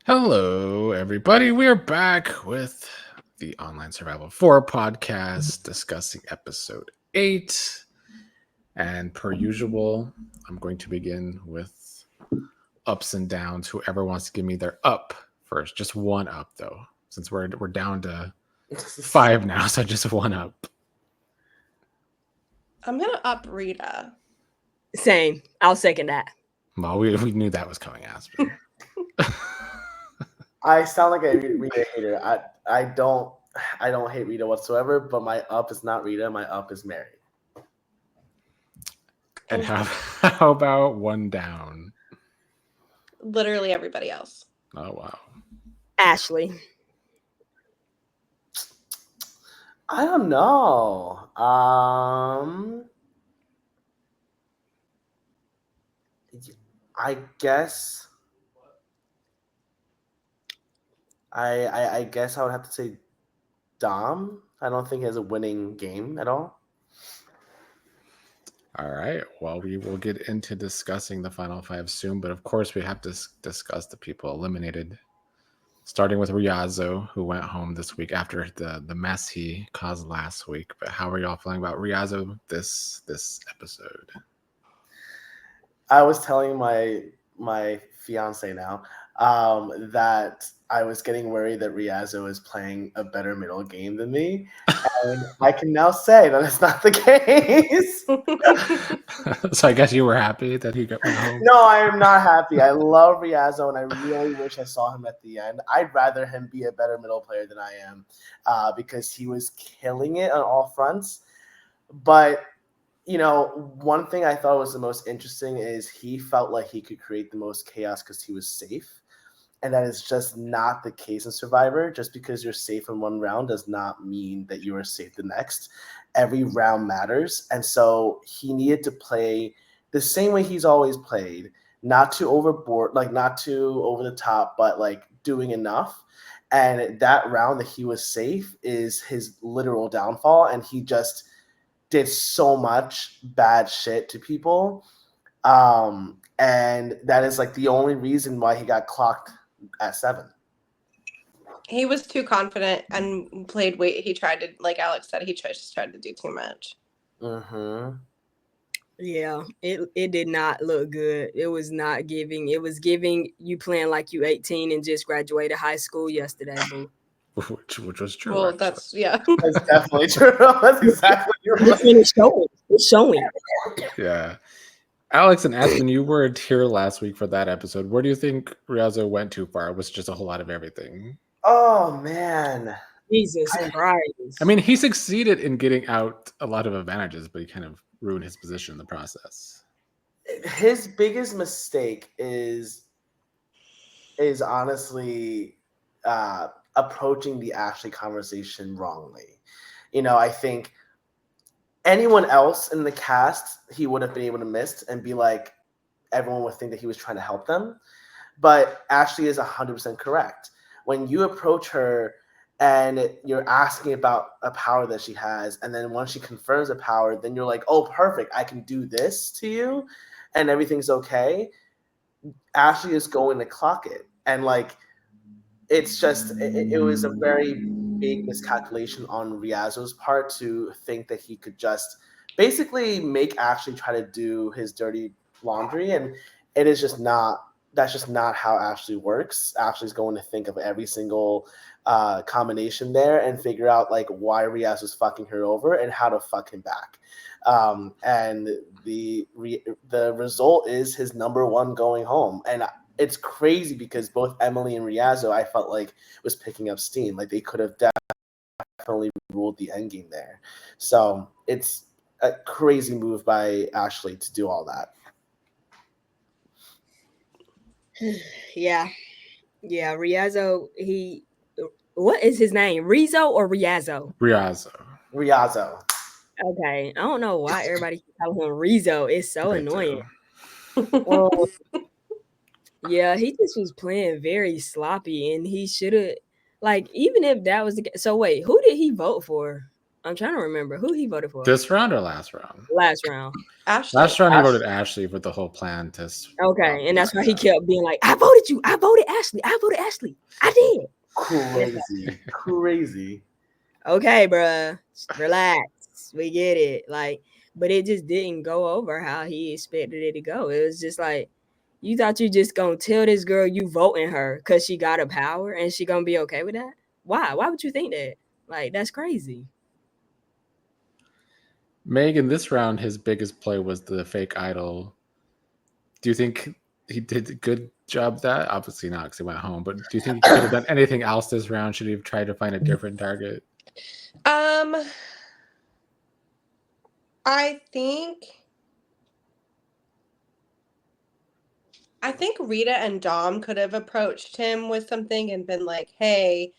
Hello, everybody. We are back with the Online Survival 4 podcast discussing episode 8. And per usual, I'm going to begin with ups and downs. Whoever wants to give me their up first. Just one up, though, since we're down to 5 now. So just one up. I'm going to up Rita. Same. I'll second that. Well, we knew that was coming, Aspen. I sound like a Rita hater. I don't hate Rita whatsoever, but my up is not Rita. My up is Mary. And how about one down? Literally everybody else. Oh, wow. Ashley. I don't know. I guess I guess I would have to say Dom. I don't think he has a winning game at all. All right. Well, we will get into discussing the final 5 soon, but of course we have to discuss the people eliminated. Starting with Riazo, who went home this week after the mess he caused last week. But how are y'all feeling about Riazo this episode? I was telling my fiance now that I was getting worried that Riazo is playing a better middle game than me. And I can now say that it's not the case. So I guess you were happy that he went home? No, I am not happy. I love Riazo, and I really wish I saw him at the end. I'd rather him be a better middle player than I am because he was killing it on all fronts. But one thing I thought was the most interesting is he felt like he could create the most chaos because he was safe. And that is just not the case in Survivor. Just because you're safe in one round does not mean that you are safe the next. Every round matters. And so he needed to play the same way he's always played, not too overboard, like not too over the top, but like doing enough. And that round that he was safe is his literal downfall. And he just did so much bad shit to people. And that is like the only reason why he got clocked at 7. He was too confident and played weight. He tried to, like Alex said, he just tried to do too much. Mm-hmm. Yeah, it did not look good. It was not giving. It was giving you playing like you 18 and just graduated high school yesterday, boo. Which was true. Well, actually. that's That's definitely true. That's exactly right. It's showing. Yeah. Alex and Aspen, you weren't here last week for that episode. Where do you think Riazo went too far? It was just a whole lot of everything. Oh, man. Jesus Christ. I mean, he succeeded in getting out a lot of advantages, but he kind of ruined his position in the process. His biggest mistake is honestly approaching the Ashley conversation wrongly. I think anyone else in the cast, he would have been able to miss and be like, everyone would think that he was trying to help them. But Ashley is 100% correct. When you approach her and you're asking about a power that she has, and then once she confirms a power, then you're like, oh, perfect, I can do this to you, and everything's okay. Ashley is going to clock it. And like, it's just, it was a very big miscalculation on Riazo's part to think that he could just basically make Ashley try to do his dirty laundry. And it is just not, that's just not how Ashley works. Ashley's going to think of every single combination there and figure out like why Riazo's fucking her over and how to fuck him back. And the result is his number one going home. And it's crazy because both Emily and Riazo, I felt like, was picking up steam. Like they could have definitely ruled the endgame there. So it's a crazy move by Ashley to do all that. Yeah. Riazo, what is his name? Rizzo or Riazo? Riazo. Okay. I don't know why everybody keeps calling him Rizzo. It's so annoying. Well, yeah, he just was playing very sloppy, and he should have, like, even if that was the case. So wait, who did he vote for? I'm trying to remember who he voted for. This round or last round? Last round. Ashley. Last round he Ashley. voted Ashley with the whole plan to. Okay, and that's why he kept being like, "I voted you. I voted Ashley. I voted Ashley. I did." Crazy, crazy. Okay, bruh, relax. We get it. Like, but it just didn't go over how he expected it to go. It was just like, you thought you just gonna tell this girl you voting her because she got a power and she gonna be okay with that? Why? Why would you think that? Like, that's crazy. Meg, in this round, his biggest play was the fake idol. Do you think he did a good job of that? Obviously not, because he went home. But do you think he could have done anything else this round? Should he have tried to find a different target? I think Rita and Dom could have approached him with something and been like, "Hey,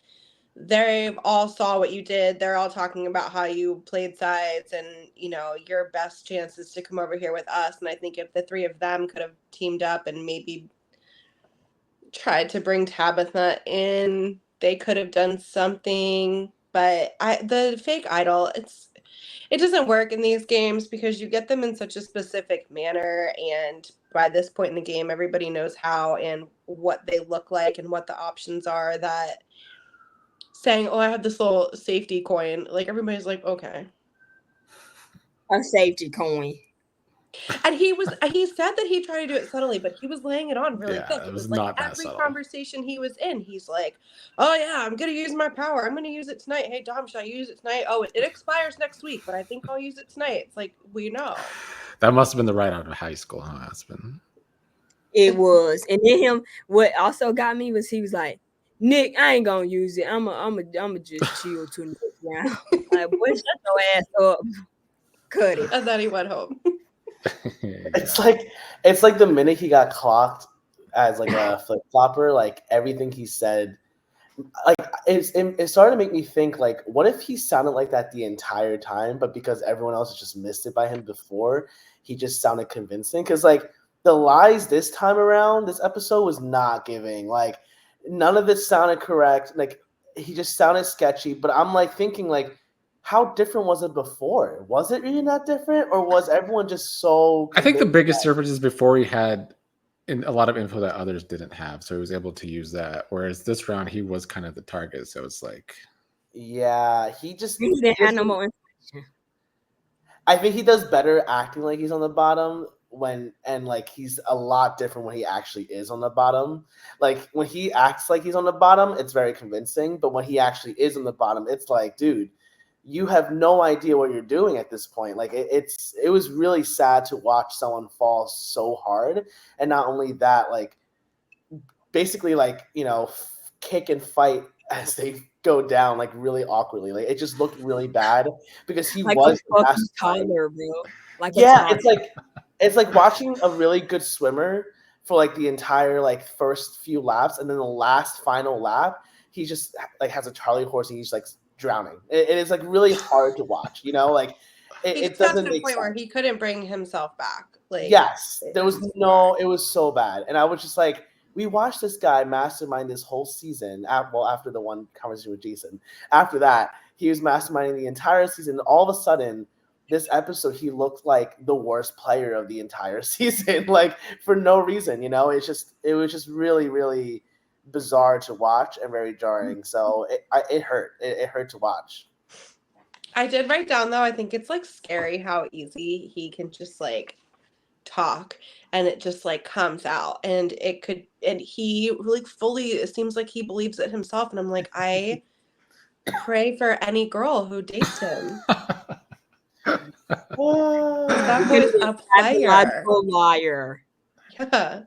they've all saw what you did. They're all talking about how you played sides, and your best chance is to come over here with us." And I think if the three of them could have teamed up and maybe tried to bring Tabitha in, they could have done something. But the fake idol, it doesn't work in these games because you get them in such a specific manner, and by this point in the game, everybody knows how and what they look like and what the options are. That saying, "Oh, I have this little safety coin," like everybody's like, "Okay." A safety coin. And he said that he tried to do it subtly, but he was laying it on really thick. It was like not that every subtle. conversation he was in, he's like, "Oh yeah, I'm gonna use my power. I'm gonna use it tonight. Hey Dom, should I use it tonight? Oh, it expires next week, but I think I'll use it tonight." It's like, we know. That must have been the right out of high school, huh, Aspen? It was. And then what also got me was he was like, "Nick, I ain't gonna use it. I'm just chill to next round." Like, boy, shut your ass up. Cut it. And then he went home. It's like the minute he got clocked as like a flip flopper, like everything he said, like it started to make me think, like, what if he sounded like that the entire time, but because everyone else just missed it by him before, he just sounded convincing? Because like the lies this time around, this episode was not giving. Like none of it sounded correct. Like he just sounded sketchy. But I'm like thinking, like, how different was it before? Was it really that different, or was everyone just so? I think the biggest difference is before he had a lot of info that others didn't have, so he was able to use that. Whereas this round, he was kind of the target, so it's like, yeah, he didn't have no more information. I think he does better acting like he's on the bottom and like he's a lot different when he actually is on the bottom. Like when he acts like he's on the bottom, it's very convincing, but when he actually is on the bottom, it's like, dude, you have no idea what you're doing at this point. Like it was really sad to watch someone fall so hard. And not only that, like basically like, kick and fight as they go down like really awkwardly. Like it just looked really bad because he Like was a fucking toddler, bro. Like yeah, it's like watching a really good swimmer for like the entire like first few laps, and then the last final lap, he just like has a Charlie horse and he's like drowning. It is like really hard to watch, like it doesn't make sense. He got to the point where he couldn't bring himself back. Like yes, it was so bad, and I was just like, we watched this guy mastermind this whole season. After the one conversation with Jason, after that he was masterminding the entire season. All of a sudden, this episode he looked like the worst player of the entire season, like for no reason. It was just really, really bizarre to watch and very jarring. So it hurt. It hurt to watch. I did write down though, I think it's like scary how easy he can just like talk and it just like comes out, and he like fully, it seems like he believes it himself, and I'm like, I pray for any girl who dates him. That boy's a player. Liar. Yeah.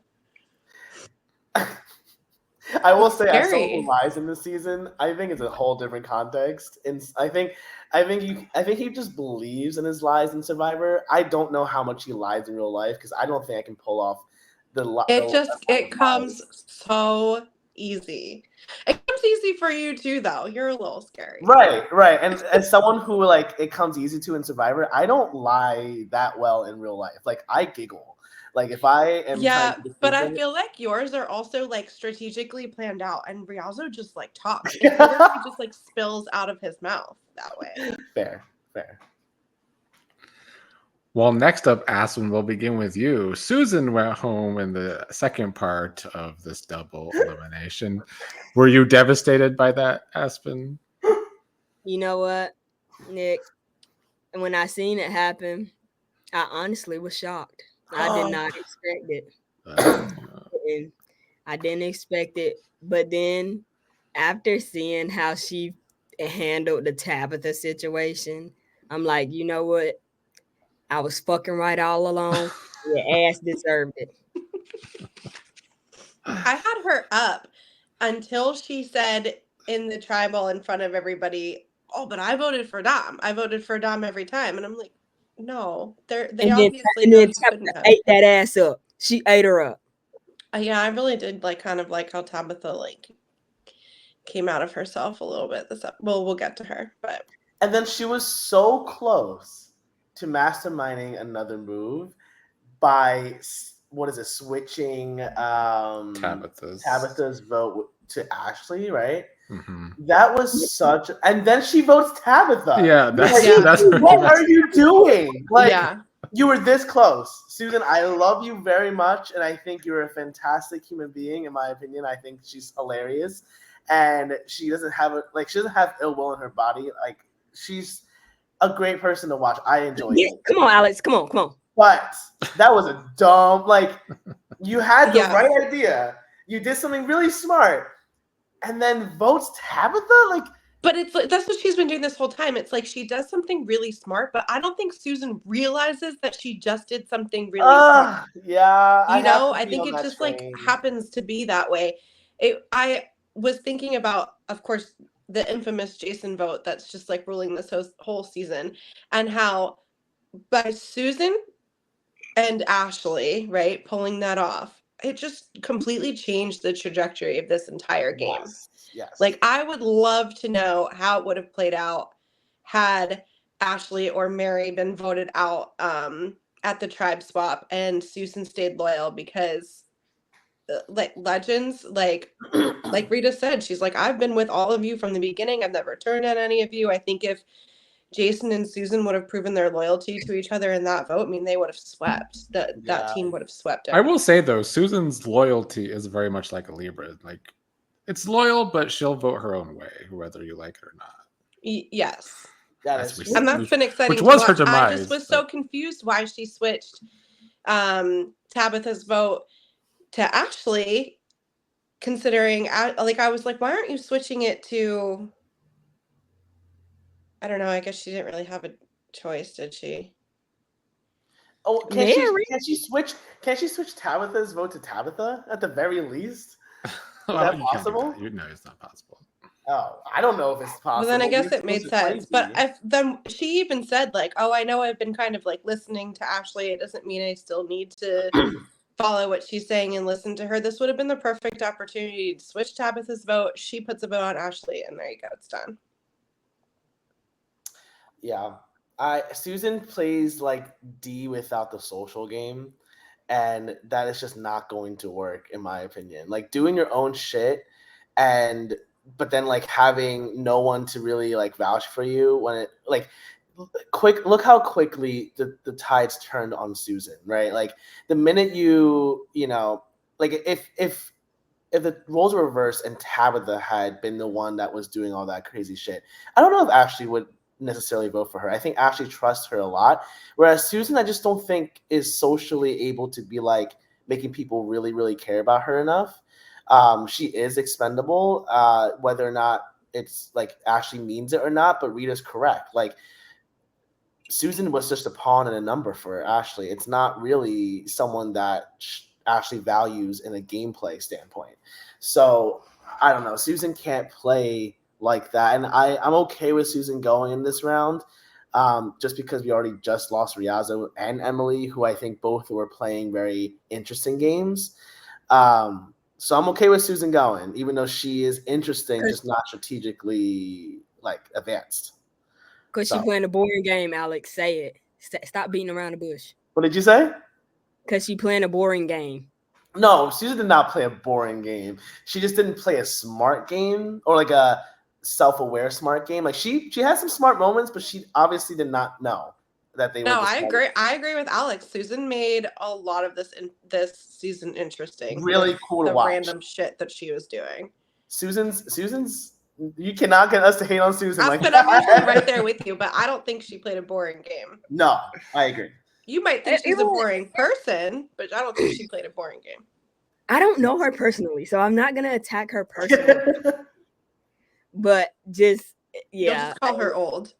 I will say, as someone who lies in this season, I think it's a whole different context. And I think he just believes in his lies in Survivor. I don't know how much he lies in real life because I don't think I can pull off it comes so easy. It comes easy for you too, though. You're a little scary. Right. And as someone who like it comes easy to in Survivor, I don't lie that well in real life. Like I giggle. Like if I am but I feel like yours are also like strategically planned out, and Rialzo just like talks. He just like spills out of his mouth that way. Fair. Fair. Well, next up, Aspen, we'll begin with you. Susan went home in the second part of this double elimination. Were you devastated by that, Aspen? You know what, Nick? And when I seen it happen, I honestly was shocked. I did not expect it. Uh, And I didn't expect it. But then after seeing how she handled the Tabitha situation, I'm like, you know what? I was fucking right all along. Your ass deserved it. I had her up until she said in the tribal in front of everybody, "Oh, but I voted for Dom. I voted for Dom every time." And I'm like, "No, they obviously know you couldn't Tabitha have." ate that ass up. She ate her up. Yeah, I really did kind of like how Tabitha came out of herself a little bit. Well, we'll get to her, but And then she was so close to masterminding another move by switching Tabitha's vote to Ashley, right? mm-hmm. That was such, and then she votes Tabitha. Yeah, that's what are you doing? yeah. You were this close. Susan, I love you very much, and I think you're a fantastic human being, in my opinion. I think she's hilarious. And she doesn't have ill will in her body. Like, she's a great person to watch. I enjoy it. Come on, Alex. Come on. But that was a dumb, you had the Yeah. right idea. You did something really smart. And then votes Tabitha? But it's like that's what she's been doing this whole time. It's like she does something really smart, but I don't think Susan realizes that she just did something really smart. Yeah. I think it just happens to be that way. I was thinking about, of course, the infamous Jason vote that's just ruling this whole season, and how by Susan and Ashley, right, pulling that off, it just completely changed the trajectory of this entire game. Yes. I would love to know how it would have played out had Ashley or Mary been voted out at the tribe swap and Susan stayed loyal, because legends, like Rita said, she's like, I've been with all of you from the beginning. I've never turned on any of you. I think if Jason and Susan would have proven their loyalty to each other in that vote, they would have swept. That team would have swept. I will say, though, Susan's loyalty is very much like a Libra. It's loyal, but she'll vote her own way, whether you like it or not. Yes. And that's been exciting. Which was her demise. I just was so confused why she switched Tabitha's vote to Ashley, considering I was like, why aren't you switching it to? I don't know. I guess she didn't really have a choice, did she? Oh, can she switch Tabitha's vote to Tabitha at the very least? Is that possible? You know it's not possible. Oh, I don't know if it's possible. Well, then I guess it made sense. But then she even said, oh, I know I've been kind of listening to Ashley. It doesn't mean I still need to follow what she's saying and listen to her. This would have been the perfect opportunity to switch Tabitha's vote. She puts a vote on Ashley, and there you go. It's done. Yeah. Susan plays D without the social game, and that is just not going to work, in my opinion. Doing your own shit but then having no one to really vouch for you when it look how quickly the tides turned on Susan, right? The minute if the roles were reversed and Tabitha had been the one that was doing all that crazy shit, I don't know if Ashley would necessarily vote for her. I think Ashley trusts her a lot, whereas Susan, I just don't think is socially able to be making people really, really care about her enough. She is expendable, whether or not it's Ashley means it or not, but Rita's correct. Susan was just a pawn and a number for Ashley. It's not really someone that Ashley values in a gameplay standpoint. So I don't know. Susan can't play like that, and I'm okay with Susan going in this round, just because we already just lost Riazo and Emily, who I think both were playing very interesting games. So I'm okay with Susan going, even though she is interesting, just not strategically advanced. Because she's playing a boring game, Alex. Say it. Stop beating around the bush. What did you say? Because she's playing a boring game. No, Susan did not play a boring game. She just didn't play a smart game or self-aware smart game. Like she has some smart moments, but she obviously did not know that they were. No, the I smartest. agree. I agree with Alex. Susan made a lot of this season interesting. Really with cool to the watch. random shit that she was doing. Susan's. You cannot get us to hate on Susan. I'm usually right there with you, but I don't think she played a boring game. No, I agree. You might think she's a boring person, but I don't think she played a boring game. I don't know her personally, so I'm not gonna attack her personally. But just You'll just call her old.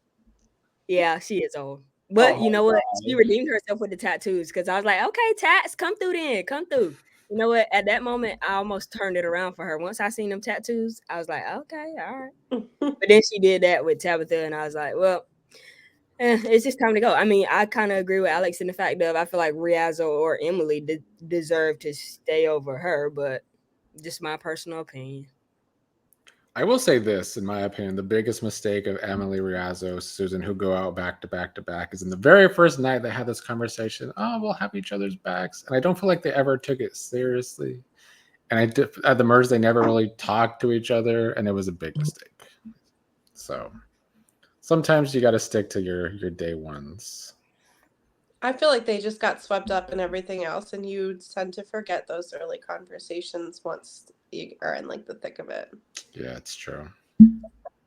Yeah, she is old. But you know what? God. She redeemed herself with the tattoos because I was like, okay, tats, come through then, come through. You know what? At that moment, I almost turned it around for her. Once I seen them tattoos, I was like, okay, all right. But then she did that with Tabitha, and I was like, well, it's just time to go. I mean, I kind of agree with Alex in the fact of I feel like Riazzo or Emily deserve to stay over her, but just my personal opinion. I will say this, in my opinion, the biggest mistake of Emily, Riazzo, Susan, who go out back to back to back, is in the very first night they had this conversation. Oh, we'll have each other's backs, and I don't feel like they ever took it seriously. And at the merge, they never really talked to each other, and it was a big mistake. So sometimes you got to stick to your day ones. I feel like they just got swept up in everything else, and you tend to forget those early conversations once you are in like the thick of it. Yeah, it's true.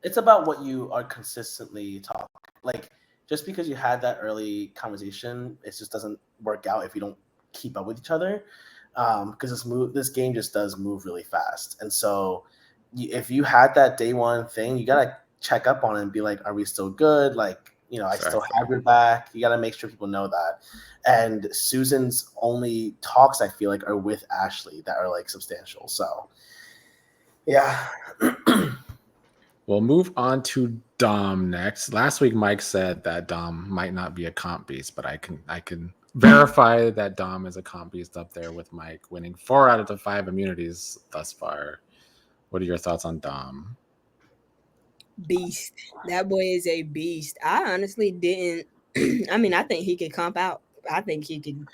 It's about what you are consistently talking. Like just because you had that early conversation, it just doesn't work out if you don't keep up with each other. Because this game just does move really fast, and so if you had that day one thing, you gotta check up on it and be like, are we still good? Like, you know, Exactly. I still have your back. You gotta make sure people know that. And Susan's only talks, I feel like, are with Ashley that are like substantial. So yeah. We'll move on to Dom next. Last week, Mike said that Dom might not be a comp beast, but I can verify that Dom is a comp beast up there with Mike, winning 4 out of the 5 immunities thus far. What are your thoughts on Dom? Beast. That boy is a beast. I honestly didn't. I mean, I think he could comp out. I think he could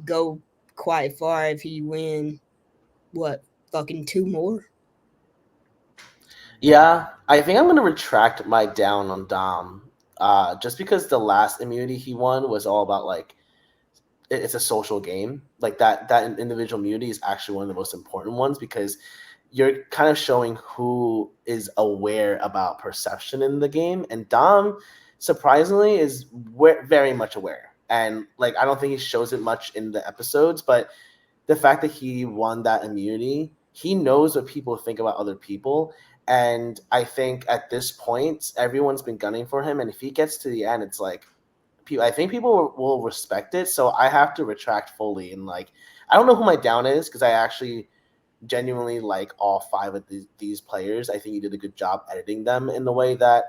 go quite far if he win. What, fucking 2 more? Yeah, I think I'm going to retract my down on Dom. Just because the last immunity he won was all about like it's a social game. Like that individual immunity is actually one of the most important ones because you're kind of showing who is aware about perception in the game. And Dom, surprisingly, is very much aware. And like I don't think he shows it much in the episodes, but the fact that he won that immunity, he knows what people think about other people. And I think at this point, everyone's been gunning for him. And if he gets to the end, it's like, I think people will respect it. So I have to retract fully. And like, I don't know who my down is because I actually genuinely like all 5 of these players. I think you did a good job editing them in the way that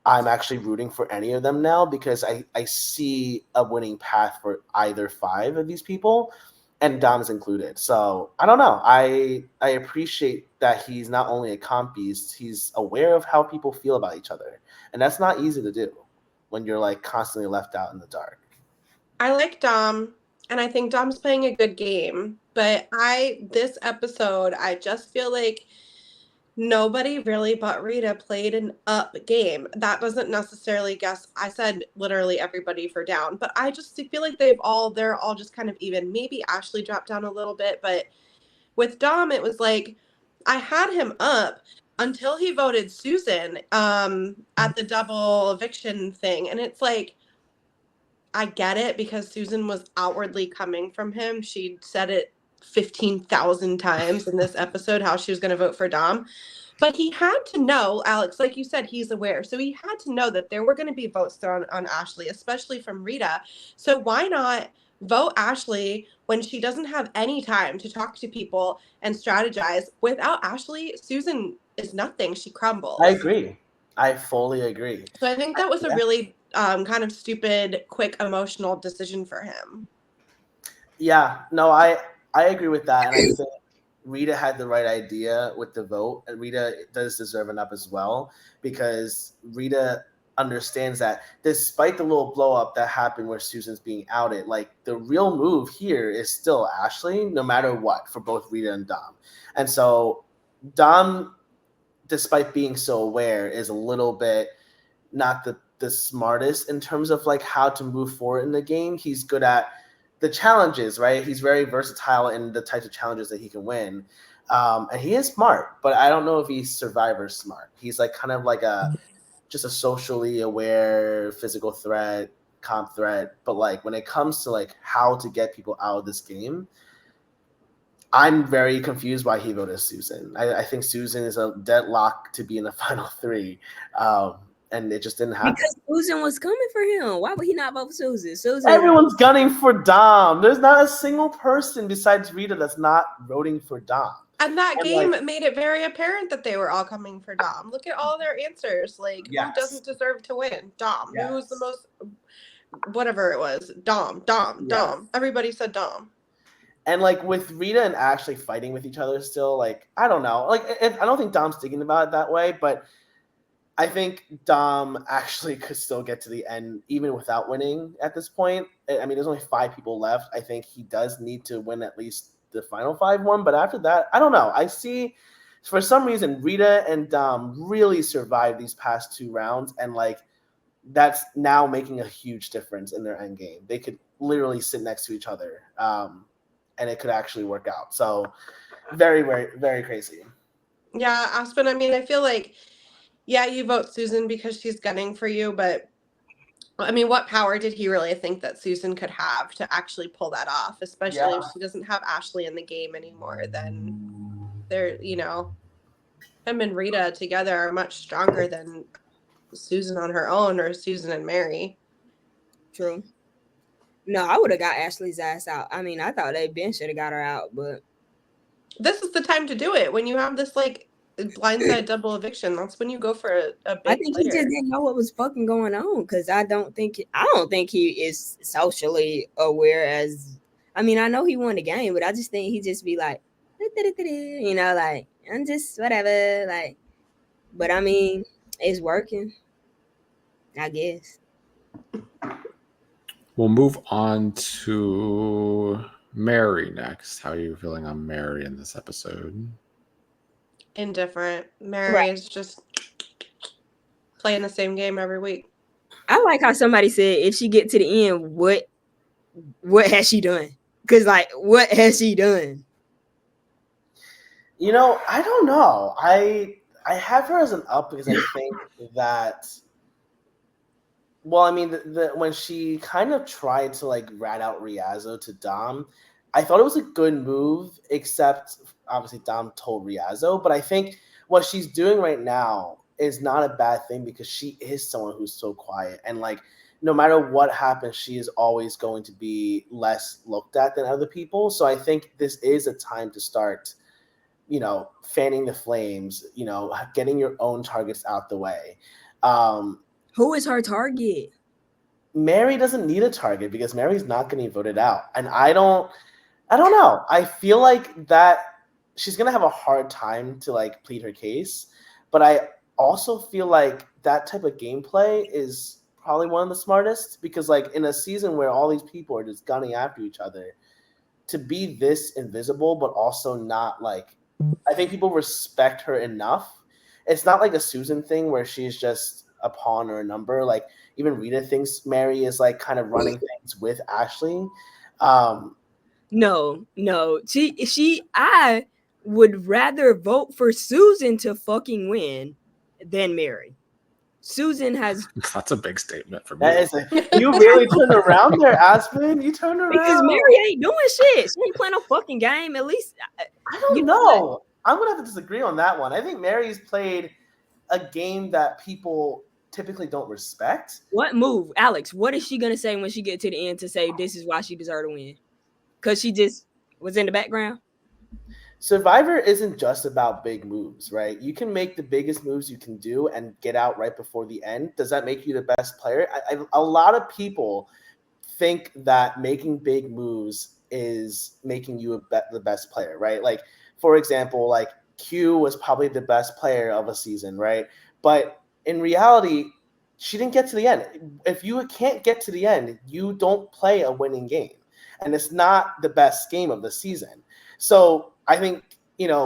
I'm actually rooting for any of them now because I see a winning path for either 5 of these people. And Dom's included. So I don't know. I appreciate that he's not only a comp beast, he's aware of how people feel about each other. And that's not easy to do when you're like constantly left out in the dark. I like Dom, and I think Dom's playing a good game. But this episode, I just feel like nobody really but Rita played an up game. That doesn't necessarily guess. I said literally everybody for down, but I just feel like they're all just kind of even. Maybe Ashley dropped down a little bit, but with Dom, it was like I had him up until he voted Susan at the double eviction thing. And it's like, I get it because Susan was outwardly coming from him. She said it 15,000 times in this episode how she was going to vote for Dom. But he had to know, Alex, like you said, he's aware. So he had to know that there were going to be votes thrown on Ashley, especially from Rita. So why not vote Ashley when she doesn't have any time to talk to people and strategize? Without Ashley, Susan is nothing. She crumbles. I agree. I fully agree. So I think that was a really kind of stupid, quick, emotional decision for him. Yeah, no, I agree with that. And I think Rita had the right idea with the vote. And Rita does deserve an up as well because Rita understands that despite the little blow up that happened where Susan's being outed, like the real move here is still Ashley, no matter what, for both Rita and Dom. And so Dom despite being so aware, is a little bit not the smartest in terms of like how to move forward in the game. He's good at the challenges, right? He's very versatile in the types of challenges that he can win. And he is smart, but I don't know if he's Survivor smart. He's like kind of like just a socially aware physical threat, comp threat. But like when it comes to like how to get people out of this game, I'm very confused why he voted Susan. I think Susan is a deadlock to be in the final three. And it just didn't happen. Because Susan was coming for him. Why would he not vote for Susan? Susan. Everyone's gunning for Dom. There's not a single person besides Rita that's not voting for Dom. And that And, game like- made it very apparent that they were all coming for Dom. Look at all their answers. Like, Yes. who doesn't deserve to win? Dom. Yes. Who was the most, whatever it was? Dom. Yes. Everybody said Dom. And like with Rita and Ashley fighting with each other still, like, I don't know. Like, I don't think Dom's thinking about it that way, but I think Dom actually could still get to the end even without winning at this point. I mean, there's only 5 people left. I think he does need to win at least the final 5-1, but after that, I don't know. I see for some reason Rita and Dom really survived these past 2 rounds, and like that's now making a huge difference in their end game. They could literally sit next to each other, and it could actually work out. So very, very, very crazy. Yeah, Aspen, I mean, I feel like, yeah, you vote Susan because she's gunning for you, but I mean, what power did he really think that Susan could have to actually pull that off? Especially if she doesn't have Ashley in the game anymore, then they're, you know, him and Rita together are much stronger than Susan on her own or Susan and Mary. True. No, I would have got Ashley's ass out. I mean, I thought they Ben should have got her out, but This is the time to do it. When you have this like blindside double eviction, that's when you go for a big I think player. he just didn't know what was fucking going on, because I don't think he is socially aware as. I mean, I know he won the game, but I just think he just be like, you know, like, I'm just whatever, like. But I mean, it's working, I guess. We'll move on to Mary next. How are you feeling on Mary in this episode? Indifferent. Mary Right. is just playing the same game every week. I like how somebody said if she get to the end, what has she done? Because like, what has she done? You know, I don't know. I have her as an up because I think that. Well, I mean, when she kind of tried to like rat out Riazzo to Dom, I thought it was a good move, except obviously Dom told Riazzo. But I think what she's doing right now is not a bad thing because she is someone who's so quiet. And like, no matter what happens, she is always going to be less looked at than other people. So I think this is a time to start, you know, fanning the flames, you know, getting your own targets out the way. Who is her target? Mary doesn't need a target because Mary's not getting voted out. And I don't know. I feel like that she's going to have a hard time to like plead her case, but I also feel like that type of gameplay is probably one of the smartest because like in a season where all these people are just gunning after each other, to be this invisible, but also not like, I think people respect her enough. It's not like a Susan thing where she's just a pawn or a number. Like even Rita thinks Mary is like kind of running things with Ashley. No. I would rather vote for Susan to fucking win than Mary. Susan has That's a big statement for me. That is you really turned around there, Aspen. You turned around because Mary ain't doing shit. She ain't playing no fucking game. At least I don't know. I'm gonna have to disagree on that one. I think Mary's played a game that people typically don't respect. what move, Alex? What is she gonna say when she get to the end to say this is why she deserved to win? Because she just was in the background. Survivor isn't just about big moves, right? You can make the biggest moves you can do and get out right before the end. Does that make you the best player? A lot of people think that making big moves is making you the best player, right? Like, for example, like Q was probably the best player of a season, right? But in reality, she didn't get to the end. If you can't get to the end, you don't play a winning game. And it's not the best game of the season. So I think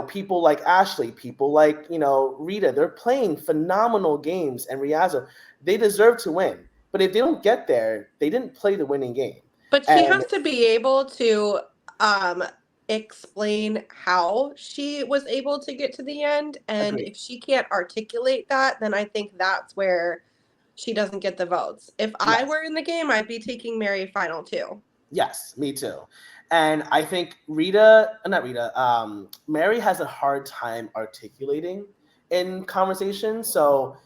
people like Ashley, people like, Rita, they're playing phenomenal games, and Riazo, they deserve to win. But if they don't get there, they didn't play the winning game. But she And has to be able to explain how she was able to get to the end. And Agreed. if she can't articulate that, then I think that's where she doesn't get the votes. If I Yes. were in the game, I'd be taking Mary final too. Yes, me too. And I think Mary has a hard time articulating in conversation. So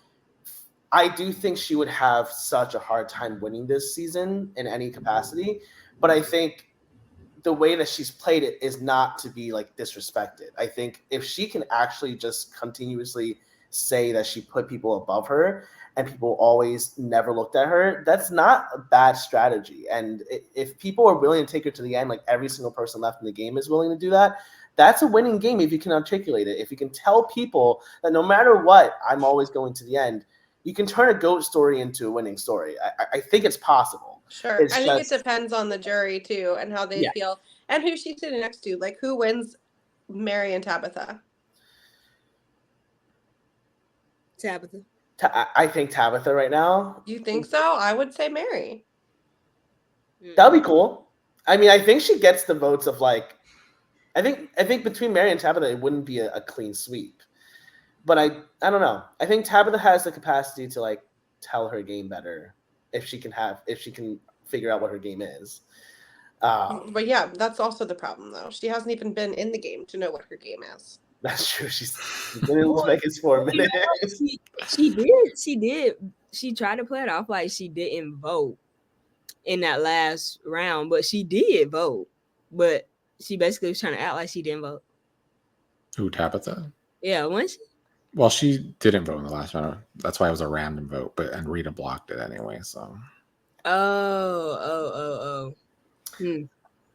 I do think she would have such a hard time winning this season in any capacity. But I think the way that she's played it is not to be like disrespected. I think if she can actually just continuously say that she put people above her and people always never looked at her, that's not a bad strategy. And if people are willing to take her to the end, like every single person left in the game is willing to do that, that's a winning game if you can articulate it. If you can tell people that no matter what, I'm always going to the end, you can turn a GOAT story into a winning story. I think it's possible. Sure. It's I think just- it depends on the jury too and how they Yeah. feel and who she's sitting next to. Like who wins Mary and Tabitha? Tabitha. I think Tabitha right now. You think so? I would say Mary. That would be cool. I mean, I think she gets the votes of like, I think between Mary and Tabitha, it wouldn't be a clean sweep. But I don't know. I think Tabitha has the capacity to like tell her game better if she can figure out what her game is. But yeah, that's also the problem though. She hasn't even been in the game to know what her game is. That's true. She's been in Las Vegas for a minute. She did. She tried to play it off like she didn't vote in that last round, but she did vote. But she basically was trying to act like she didn't vote. Who, Tabitha? Yeah, wasn't she? Well, she didn't vote in the last round. That's why it was a random vote, and Rita blocked it anyway. So. Oh.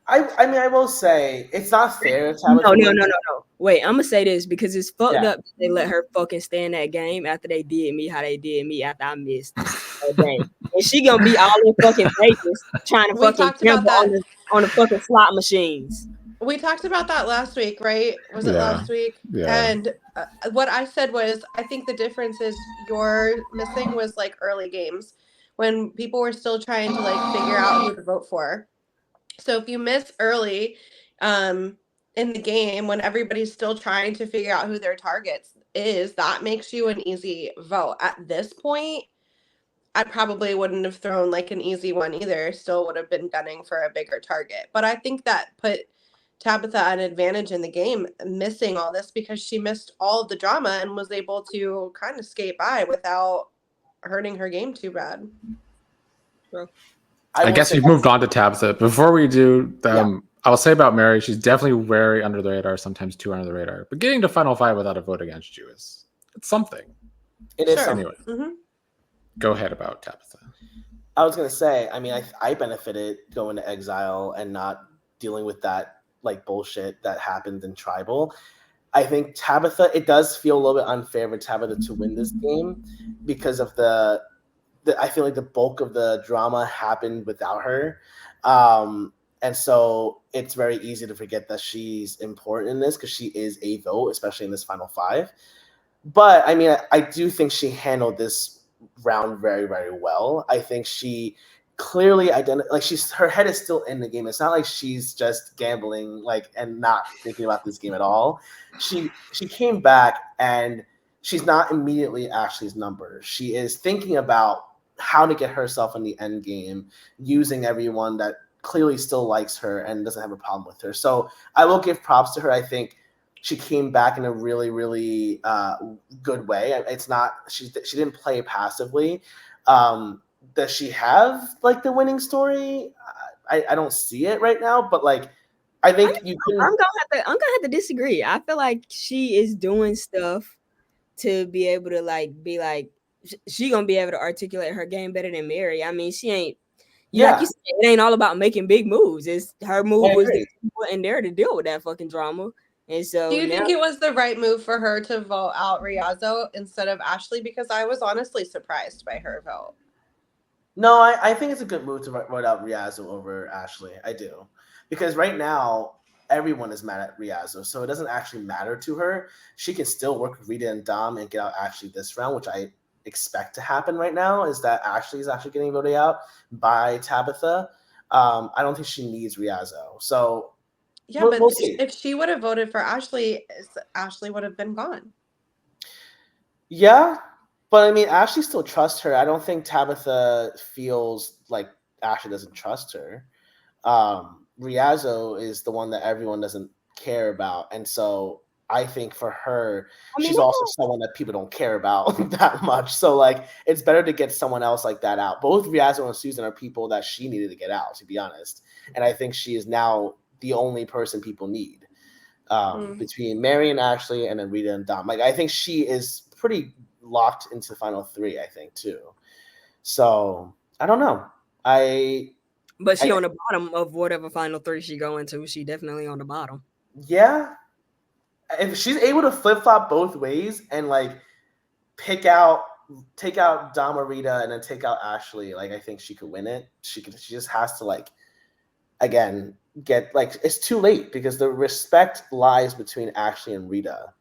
I mean, I will say it's not fair. No. Wait, I'm gonna say this because it's fucked Yeah. up. They let her fucking stay in that game after they did me how they did me after I missed that game, and she gonna be all in fucking Vegas trying to We fucking talked about gamble that. on the fucking slot machines. We talked about that last week, right? Was it Yeah. last week? Yeah. And what I said was, I think the difference is your missing was like early games when people were still trying to like figure out who to vote for. So if you miss early in the game when everybody's still trying to figure out who their targets is, that makes you an easy vote. At this point, I probably wouldn't have thrown like an easy one either. Still would have been gunning for a bigger target. But I think that put Tabitha at an advantage in the game, missing all this because she missed all of the drama and was able to kind of skate by without hurting her game too bad. I guess you've moved on to Tabitha. Before we do, I'll say about Mary, she's definitely very under the radar, sometimes too under the radar. But getting to Final Five without a vote against you it's something. It is Sure. something. Anyway, Mm-hmm. go ahead about Tabitha. I was gonna say, I mean, I benefited going to exile and not dealing with that like bullshit that happened in Tribal. I think Tabitha, it does feel a little bit unfair for Tabitha to win this game because of the I feel like the bulk of the drama happened without her. And so it's very easy to forget that she's important in this because she is a vote, especially in this Final Five. But I mean, I do think she handled this round very, very well. I think she clearly her head is still in the game. It's not like she's just gambling and not thinking about this game at all. She came back and she's not immediately Ashley's number. She is thinking about how to get herself in the end game, using everyone that clearly still likes her and doesn't have a problem with her. So I will give props to her. I think she came back in a really, really good way. It's not she didn't play passively. Does she have like the winning story? I don't see it right now, but I think you can. I'm gonna have to disagree. I feel like she is doing stuff to be able to she gonna be able to articulate her game better than Mary. I mean, she ain't. Like you said, it ain't all about making big moves. It's her move was in there to deal with that fucking drama. And so, do you think it was the right move for her to vote out Riazo instead of Ashley? Because I was honestly surprised by her vote. No, I think it's a good move to vote out Riazo over Ashley. I do. Because right now, everyone is mad at Riazo, so it doesn't actually matter to her. She can still work with Rita and Dom and get out Ashley this round, which I expect to happen right now, is that Ashley is actually getting voted out by Tabitha. I don't think she needs Riazo. So Yeah, we'll but see. if she would have voted for Ashley, Ashley would have been gone. Yeah, but I mean, Ashley still trusts her. I don't think Tabitha feels like Ashley doesn't trust her. Riazo is the one that everyone doesn't care about, and so I think for her, I mean, she's also someone that people don't care about that much. So like, it's better to get someone else like that out. Both Riazo and Susan are people that she needed to get out, to be honest, and I think she is now the only person people need between Mary and Ashley, and then Rita and Dom. Like, I think she is pretty locked into the final three, I think, too. So I don't know. But she on the bottom of whatever final three she go into. She definitely on the bottom. Yeah. If she's able to flip flop both ways and like take out Dom or Rita and then take out Ashley, like I think she could win it. She just has to like, again, get like, it's too late because the respect lies between Ashley and Rita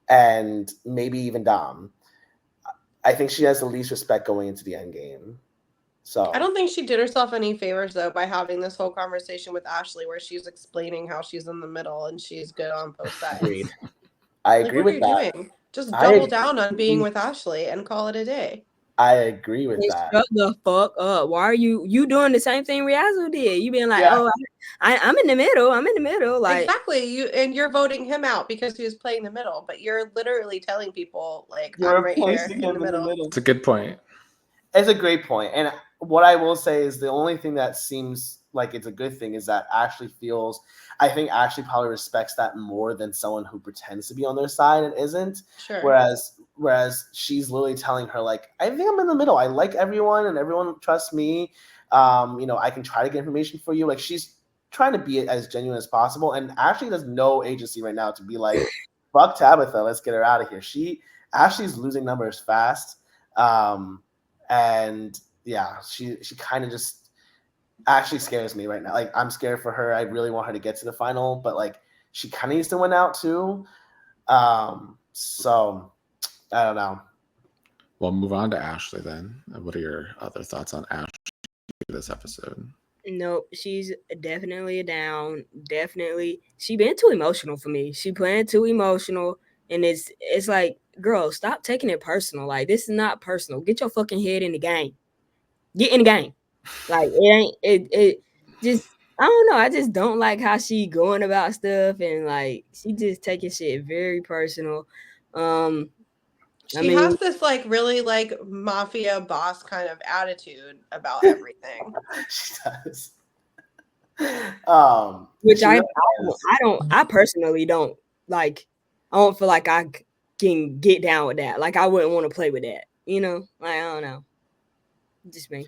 and maybe even Dom. I think she has the least respect going into the end game. So I don't think she did herself any favors though by having this whole conversation with Ashley where she's explaining how she's in the middle and she's good on both sides. Agreed. I Like, agree what are with you that. doing? Just I double agree. down on being with Ashley and call it a day. I agree with that. Shut the fuck up. Why are you doing the same thing Riazo did? You being like, Yeah. oh, I'm in the middle. I'm in the middle. Like, Exactly. You're voting him out because he was playing the middle, but you're literally telling people like You're I'm right here placing in him the middle. It's a good point. It's a great point. And what I will say is the only thing that seems like it's a good thing is that Ashley feels, I think Ashley probably respects that more than someone who pretends to be on their side and isn't. Sure. Whereas she's literally telling her, like, I think I'm in the middle. I like everyone and everyone trusts me. I can try to get information for you. Like, she's trying to be as genuine as possible. And Ashley has no agency right now to be like, fuck Tabitha, let's get her out of here. Ashley's losing numbers fast. And yeah, she kind of just actually scares me right now. Like, I'm scared for her. I really want her to get to the final, but like, she kind of needs to win out too. So I don't know. We'll move on to Ashley then. What are your other thoughts on Ashley this episode? nope, she's definitely a down. Definitely, she been too emotional for me. She playing too emotional, and it's like, girl, stop taking it personal. Like, this is not personal. Get your fucking head in the game. Get in the game. Like, it just, I don't know. I just don't like how she going about stuff, and like she just taking shit very personal. She has this like really like mafia boss kind of attitude about everything. She does. Which I personally don't like. I don't feel like I can get down with that. Like, I wouldn't want to play with that. Like, I don't know. Just me.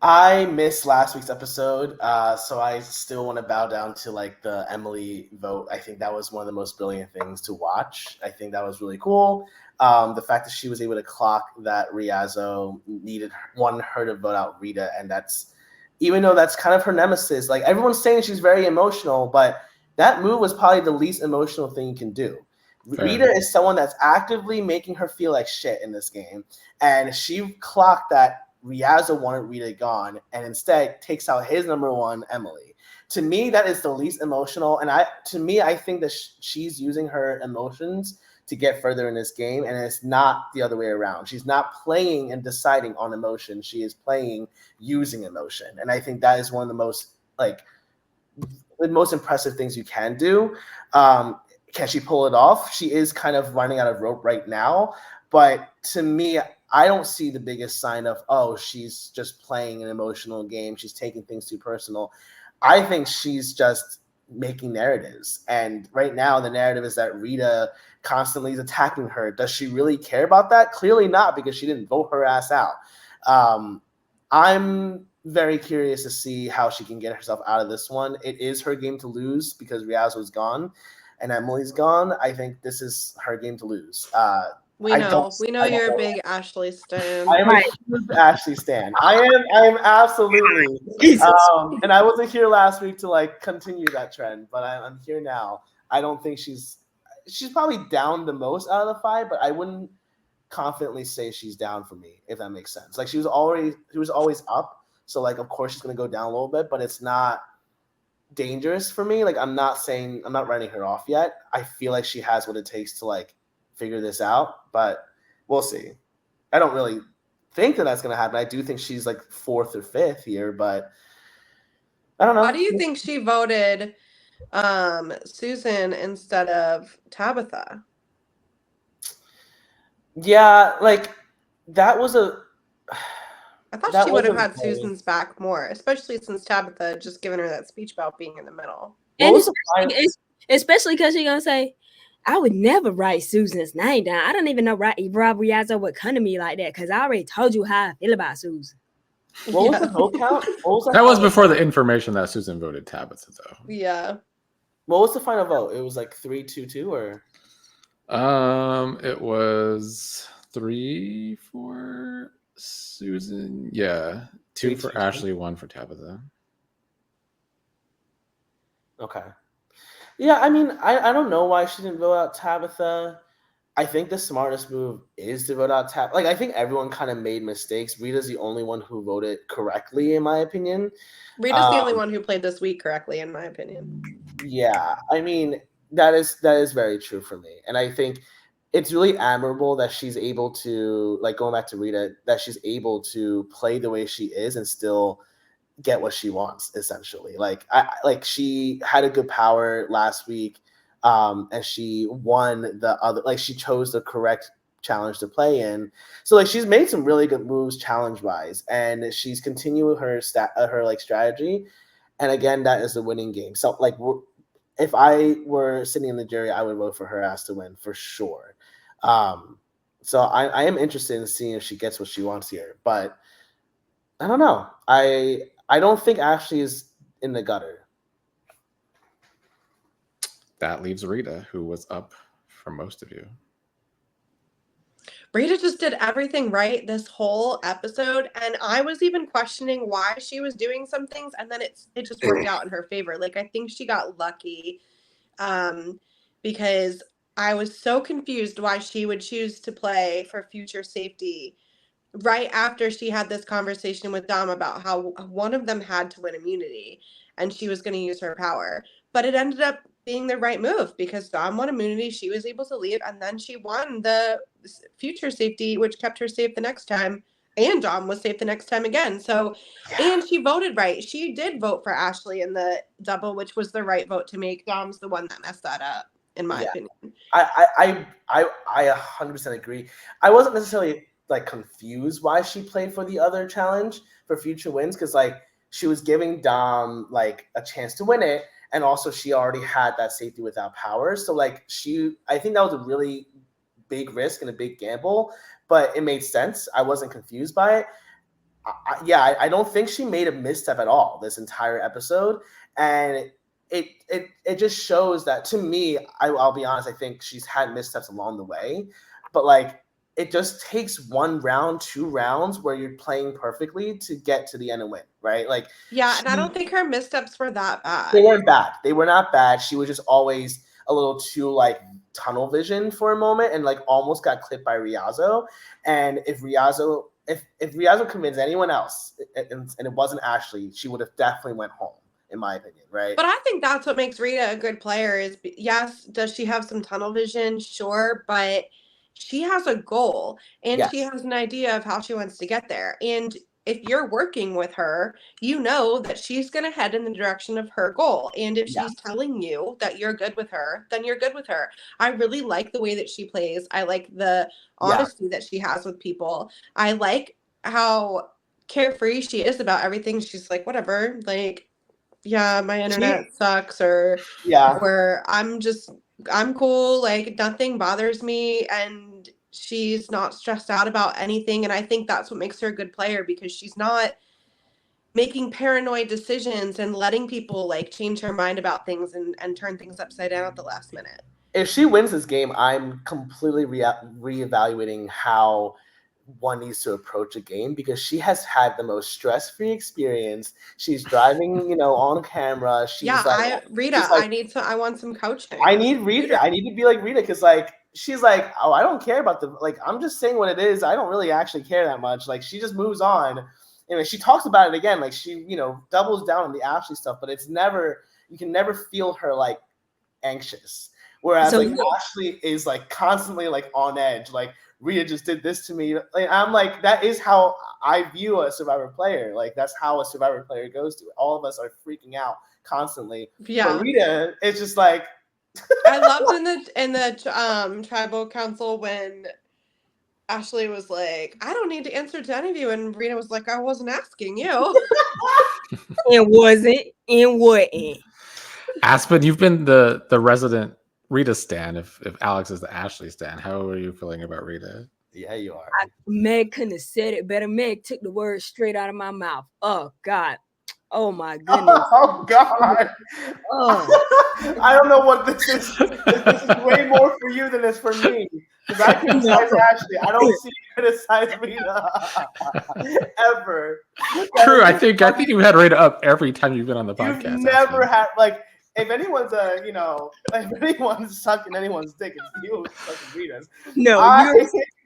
I missed last week's episode, so I still want to bow down to like the Emily vote. I think that was one of the most brilliant things to watch. I think that was really cool. The fact that she was able to clock that Riazo wanted her to vote out Rita, and that's, even though that's kind of her nemesis. Like, everyone's saying she's very emotional, but that move was probably the least emotional thing you can do. Fair. Rita is someone that's actively making her feel like shit in this game, and she clocked that Riazo wanted Rita gone, and instead takes out his number one, Emily. To me, that is the least emotional, and I think that she's using her emotions to get further in this game, and it's not the other way around. She's not playing and deciding on emotion. She is playing using emotion, and I think that is one of the most impressive things you can do. Can she pull it off? She is kind of running out of rope right now, but to me, I don't see the biggest sign of, oh, she's just playing an emotional game. She's taking things too personal. I think she's just making narratives. And right now, the narrative is that Rita constantly is attacking her. Does she really care about that? Clearly not, because she didn't vote her ass out. I'm very curious to see how she can get herself out of this one. It is her game to lose because Riazo's gone and Emily's gone. I think this is her game to lose. We I know. don't- We know I don't you're a know. big Ashley stan. I am a Right. huge Ashley stan. I am absolutely. Jesus. And I wasn't here last week to like continue that trend, but I'm here now. I don't think she's probably down the most out of the 5, but I wouldn't confidently say she's down for me, if that makes sense. Like she was always up, so like of course she's gonna go down a little bit, but it's not dangerous for me. Like I'm not writing her off yet. I feel like she has what it takes to like figure this out, but we'll see. I don't really think that that's going to happen. I do think she's like 4th or 5th here, but I don't know. Why do you think she voted Susan instead of Tabitha? Yeah, like that was a. I thought That she would have was a had very- Susan's back more, especially since Tabitha had just given her that speech about being in the middle. What And was the final- especially because she's gonna say, I would never write Susan's name down. I don't even know Rob Riazzo would come to me like that because I already told you how I feel about Susan. What was Yeah. the vote count? What was the That was final- before the information that Susan voted Tabitha, though. Yeah. What was the final vote? It was like 3-2-2, or It was 3 for Susan. Yeah, 2 for 3-2-2. Ashley, 1 for Tabitha. okay. Yeah, I mean, I don't know why she didn't vote out Tabitha. I think the smartest move is to vote out Tabitha. Like, I think everyone kind of made mistakes. Rita's the only one who voted correctly, in my opinion. Rita's the only one who played this week correctly, in my opinion. Yeah, I mean, that is very true for me. And I think it's really admirable that she's able to, like, going back to Rita, that she's able to play the way she is and still get what she wants, essentially. Like she had a good power last week, and she won the other, like she chose the correct challenge to play in. So like she's made some really good moves challenge wise, and she's continuing her strategy. And again, that is the winning game. So like if I were sitting in the jury, I would vote for her ass to win for sure. So I am interested in seeing if she gets what she wants here, but I don't know. I don't think Ashley is in the gutter. That leaves Rita, who was up for most of you. Rita just did everything right this whole episode, and I was even questioning why she was doing some things, and then it just worked out in her favor. Like I think she got lucky, because I was so confused why she would choose to play for future safety right after she had this conversation with Dom about how one of them had to win immunity and she was going to use her power. But it ended up being the right move because Dom won immunity, she was able to leave, and then she won the future safety, which kept her safe the next time, and Dom was safe the next time again. So, and she voted right. She did vote for Ashley in the double, which was the right vote to make. Dom's the one that messed that up, in my opinion. I 100% agree. I wasn't necessarily like confused why she played for the other challenge for future wins, because like she was giving Dom like a chance to win it, and also she already had that safety without power. So like I think that was a really big risk and a big gamble, but it made sense. I wasn't confused by it. I don't think she made a misstep at all this entire episode, and it just shows that, to me, I'll be honest, I think she's had missteps along the way, but like it just takes 1 round, 2 rounds where you're playing perfectly to get to the end and win, right? Like Yeah, and I don't think her missteps were that bad. they weren't bad. They were not bad. She was just always a little too like tunnel vision for a moment, and like almost got clipped by Riazzo. And if Riazzo convinced anyone else, and it wasn't Ashley, she would have definitely went home, in my opinion, right? But I think that's what makes Rita a good player is, yes, does she have some tunnel vision? Sure, but she has a goal and she Yes. has an idea of how she wants to get there. And if you're working with her, you know that she's going to head in the direction of her goal. And if Yeah. she's telling you that you're good with her, then you're good with her. I really like the way that she plays. I like the honesty that she has with people. I like how carefree she is about everything. She's like, whatever, like, yeah, my internet sucks, or I'm cool, like nothing bothers me, and she's not stressed out about anything. And I think that's what makes her a good player, because she's not making paranoid decisions and letting people like change her mind about things and turn things upside down at the last minute. if she wins this game, I'm completely reevaluating how one needs to approach a game because she has had the most stress-free experience. She's driving, on camera. Yeah, Rita, she's like, I want some coaching. I need Rita. I need to be like Rita because she's like, oh, I don't care about I'm just saying what it is. I don't really actually care that much. Like she just moves on. And she talks about it again. Like she, doubles down on the Ashley stuff, but you can never feel her like anxious. Whereas Ashley is like constantly like on edge. Like Rita just did this to me. Like, I'm like, that is how I view a Survivor player. Like that's how a Survivor player goes to it. All of us are freaking out constantly. Yeah. But Rita, it's just like I loved in the tribal council when Ashley was like, I don't need to answer to any of you, and Rita was like, I wasn't asking you. And wasn't. Aspen, you've been the resident Rita stan. If Alex is the Ashley stan, how are you feeling about Rita? Yeah, you are. Meg couldn't have said it better. Meg took the words straight out of my mouth. Oh God. Oh my goodness. Oh God. Oh. I don't know what this is. This is way more for you than it's for me. Because I criticize Ashley. I don't see you criticize Rita ever. True. I think you had Rita up every time you've been on the podcast. You've never had if anyone's if anyone's sucking anyone's dick, it's you sucking Rita's. No,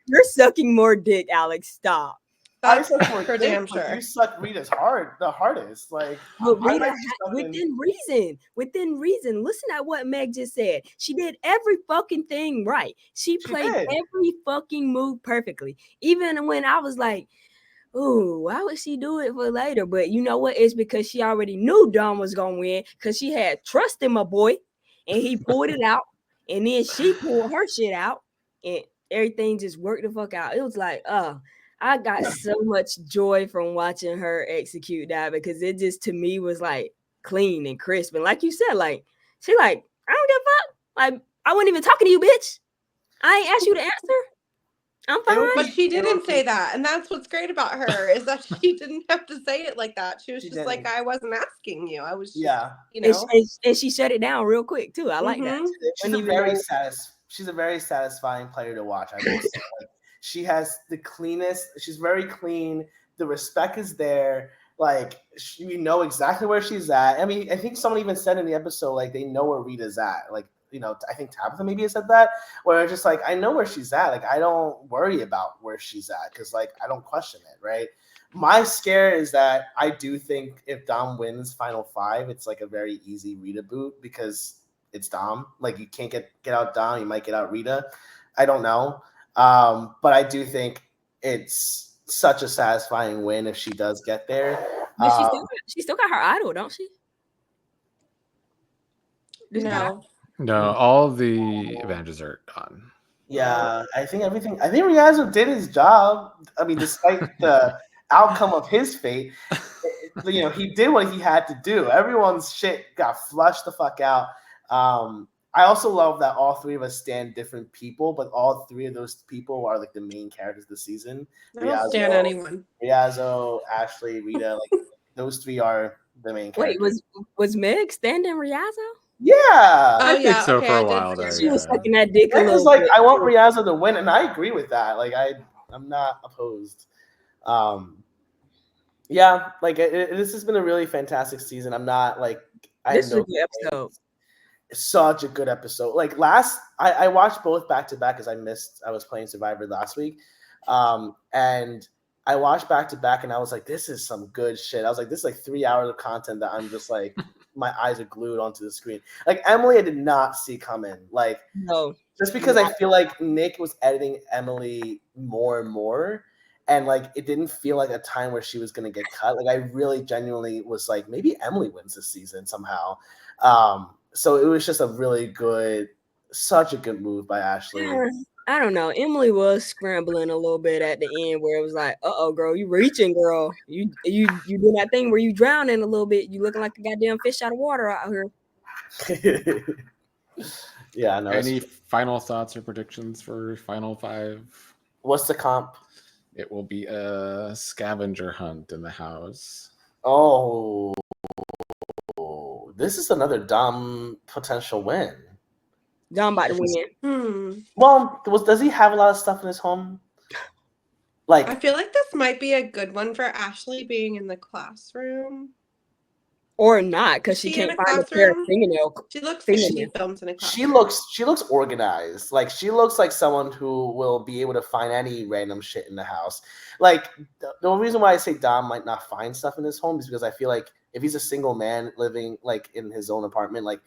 you're sucking more dick, Alex. Stop. That's for damn sure. You suck Rita's the hardest. Like, but Rita, within reason. Listen at what Meg just said. She did every fucking thing right. She played every fucking move perfectly. Even when I was like, ooh, why would she do it for later? But you know what? It's because she already knew Dom was gonna win because she had trust in my boy, and he pulled it out, and then she pulled her shit out, and everything just worked the fuck out. It was like, I got so much joy from watching her execute that because it just to me was like clean and crisp. And like you said, like she like, I don't give a fuck. Like I wasn't even talking to you, bitch. I ain't asked you to answer. I'm fine. But she didn't say that. And that's what's great about her is that she didn't have to say it like that. She was just like, I wasn't asking you. I was just, And she shut it down real quick too. I like that. She's a very satisfying player to watch. I will say. She has the cleanest. She's very clean. The respect is there. Like you know exactly where she's at. I mean, I think someone even said in the episode like they know where Rita's at. Like I think Tabitha maybe said that. Where it's just like I know where she's at. Like I don't worry about where she's at because like I don't question it. Right. My scare is that I do think if Dom wins Final 5, it's like a very easy Rita boot because it's Dom. Like you can't get out Dom. You might get out Rita. I don't know. But I do think it's such a satisfying win if she does get there. But she still got her idol, don't she? No, all the advantages are gone. Yeah, I think Riazzo did his job. I mean, despite the outcome of his fate, he did what he had to do. Everyone's shit got flushed the fuck out. I also love that all three of us stand different people, but all three of those people are like the main characters of the season. I don't stand anyone. Riazzo, Ashley, Rita, like those three are the main characters. Wait, was Meg standing Riazzo? Yeah. I think so for a while there. She was sucking that dick a little like, bit. I want Riazzo to win, and I agree with that. Like I'm not opposed. Yeah, like this has been a really fantastic season. I'm not like this is a good episode. Such a good episode. Like I watched both back to back because I was playing Survivor last week. And I watched back to back and I was like, this is some good shit. I was like, this is like 3 hours of content that I'm just like, my eyes are glued onto the screen. Like Emily, I did not see coming. Like, no, just because I feel like Nick was editing Emily more and more. And like, it didn't feel like a time where she was going to get cut. Like I really genuinely was like, maybe Emily wins this season somehow. So it was just such a good move by Ashley. Yeah, I don't know. Emily was scrambling a little bit at the end where it was like, girl, you reaching, girl. You doing that thing where you drowning a little bit. You looking like a goddamn fish out of water out here. Yeah, no. Any final thoughts or predictions for Final 5? What's the comp? It will be a scavenger hunt in the house. Oh. This is another dumb potential win. Dom about to win. Well, does he have a lot of stuff in his home? I Like, feel like this might be a good one for Ashley being in the classroom. Or not, because Is she she in can't a find a pair of classroom? fingernail. She looks like she Fingernail. films in a she classroom. looks organized. Like, she looks like someone who will be able to find any random shit in the house. Like, the reason why I say Dom might not find stuff in his home is because I feel like if he's a single man living like in his own apartment, like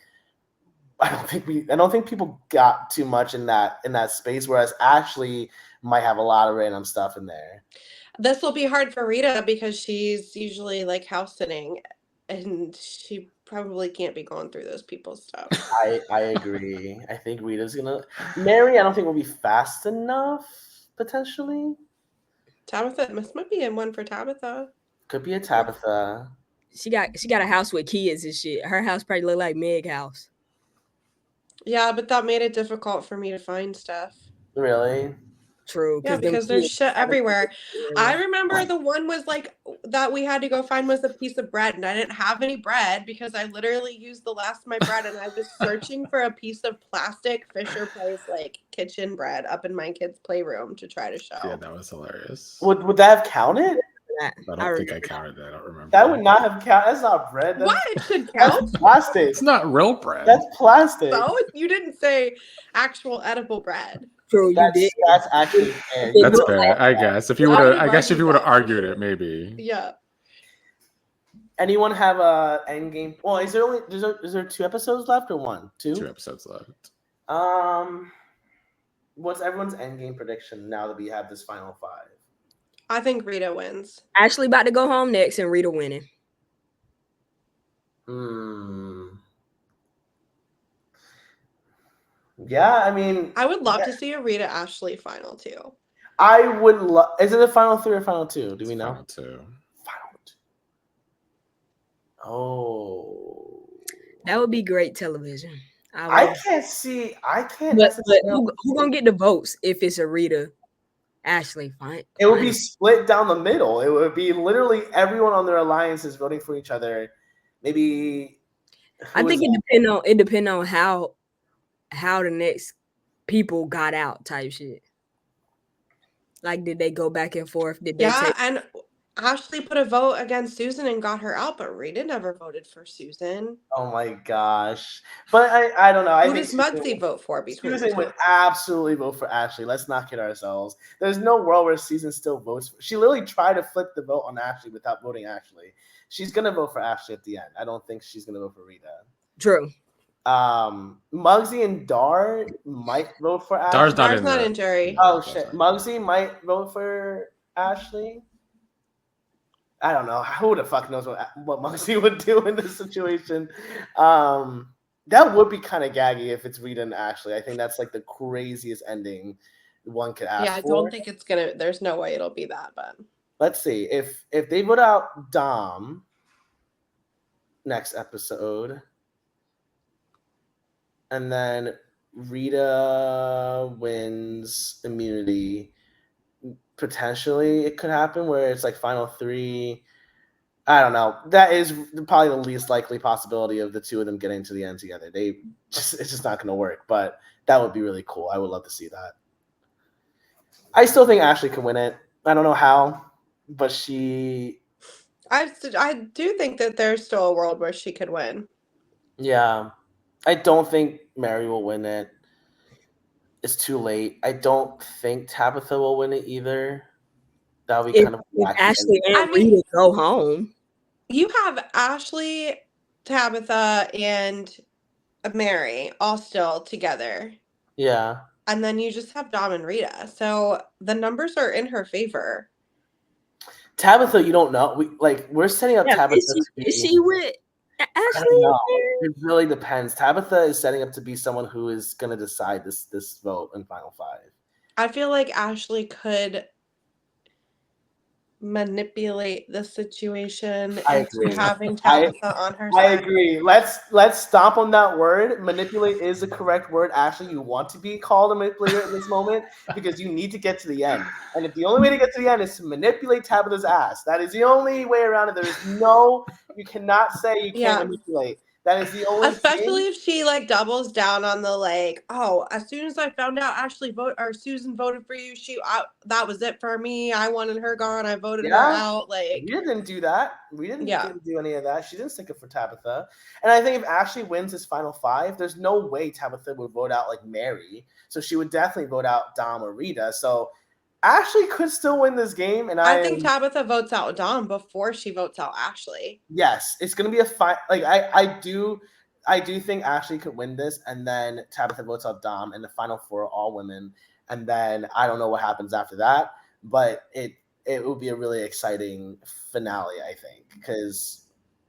I don't think people got too much in that space. Whereas Ashley might have a lot of random stuff in there. This will be hard for Rita because she's usually like house sitting, and she probably can't be going through those people's stuff. I agree. I think Rita's gonna Mary. I don't think will be fast enough. Potentially, Tabitha, this might be in one for Tabitha. could be a Tabitha. She got a house with kids and shit. Her house probably look like Meg house. Yeah, but that made it difficult for me to find stuff. Really? True. Yeah, because there's shit everywhere. I remember the one was like that we had to go find was a piece of bread, and I didn't have any bread because I literally used the last of my bread, and I was searching for a piece of plastic Fisher Price like kitchen bread up in my kids' playroom to try to show. Yeah, that was hilarious. Would that have counted? I don't think I counted that. I don't remember. That would not have counted. That's not bread. That's, What? It should count. that's plastic. It's not real bread. That's plastic. So you didn't say actual edible bread. True, you did. That's actually fair. It That's looked fair, like I guess. If you would have, I guess if you would have argued it, maybe. Yeah. Anyone have a end game? Well, is there 2 episodes left or 1? 2? 2 episodes left. What's everyone's end game prediction now that we have this final 5? I think Rita wins. Ashley about to go home next and Rita winning. Yeah, I mean, I would love to see a Rita Ashley final too. I would love. Is it a final 3 or final 2? Do we know? Final 2. Final 2. Oh, That would be great television. I can't see. I can't. But who gonna get the votes if it's a Rita Ashley fight? It would be split down the middle. It would be literally everyone on their alliances voting for each other. Maybe. I think it depend on how the next people got out type shit. Like, did they go back and forth? Did they and Ashley put a vote against Susan and got her out, but Rita never voted for Susan. Oh my gosh! But I don't know. Who does Muggsy vote for? Susan would absolutely vote for Ashley. Let's not kid ourselves. There's no world where Susan still votes. She literally tried to flip the vote on Ashley without voting Ashley. She's gonna vote for Ashley at the end. I don't think she's gonna vote for Rita. True. Muggsy and Dar might vote for Ashley. Dar's not in jury. Oh shit! Muggsy might vote for Ashley. I don't know. Who the fuck knows what Muggsy would do in this situation? That would be kind of gaggy if it's Rita and Ashley. I think that's like the craziest ending one could ask for. Yeah, I don't think it's gonna. There's no way it'll be that, but let's see if they vote out Dom next episode, and then Rita wins immunity. Potentially it could happen where it's like final 3. I don't know. That is probably the least likely possibility of the 2 of them getting to the end together. It's just not going to work, but that would be really cool. I would love to see that. I still think Ashley can win it. I don't know how, but I do think that there's still a world where she could win. Yeah. I don't think Mary will win it. It's too late. I don't think Tabitha will win it either. That would be kind of if Ashley and Rita go home. You have Ashley, Tabitha, and Mary all still together. Yeah. And then you just have Dom and Rita. So the numbers are in her favor. Tabitha, you don't know. We're setting up Tabitha. Is she with Ashley? It really depends. Tabitha is setting up to be someone who is going to decide this vote in final 5. I feel like Ashley could manipulate the situation into having Tabitha on her side. I agree. Let's stomp on that word. Manipulate is the correct word. Ashley, you want to be called a manipulator in this moment because you need to get to the end. And if the only way to get to the end is to manipulate Tabitha's ass, that is the only way around it. You cannot say you can't manipulate. That is the only Especially thing. if she like doubles down on the like, oh, as soon as I found out Susan voted for you, that was it for me. I wanted her gone. I voted her Yeah. out. Like, Rita didn't do that. Rita Yeah. didn't do any of that. She didn't stick it for Tabitha. And I think if Ashley wins his final 5, there's no way Tabitha would vote out like Mary. So she would definitely vote out Dom or Rita. So Ashley could still win this game. And I think Tabitha votes out Dom before she votes out Ashley. yes, it's gonna be a fight. Like I do think Ashley could win this, and then Tabitha votes out Dom, and the final 4 are all women. And then I don't know what happens after that, but it would be a really exciting finale, I think, because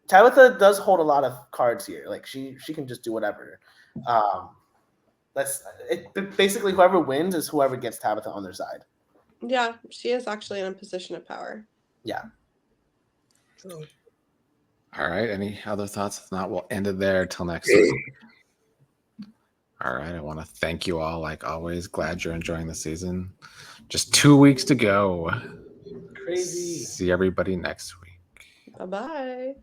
Tabitha does hold a lot of cards here. Like she can just do whatever. Basically whoever wins is whoever gets Tabitha on their side. Yeah, she is actually in a position of power. Yeah. True. All right. Any other thoughts? If not, we'll end it there till next week. All right. I want to thank you all, like always. Glad you're enjoying the season. Just 2 weeks to go. Crazy. See everybody next week. Bye-bye.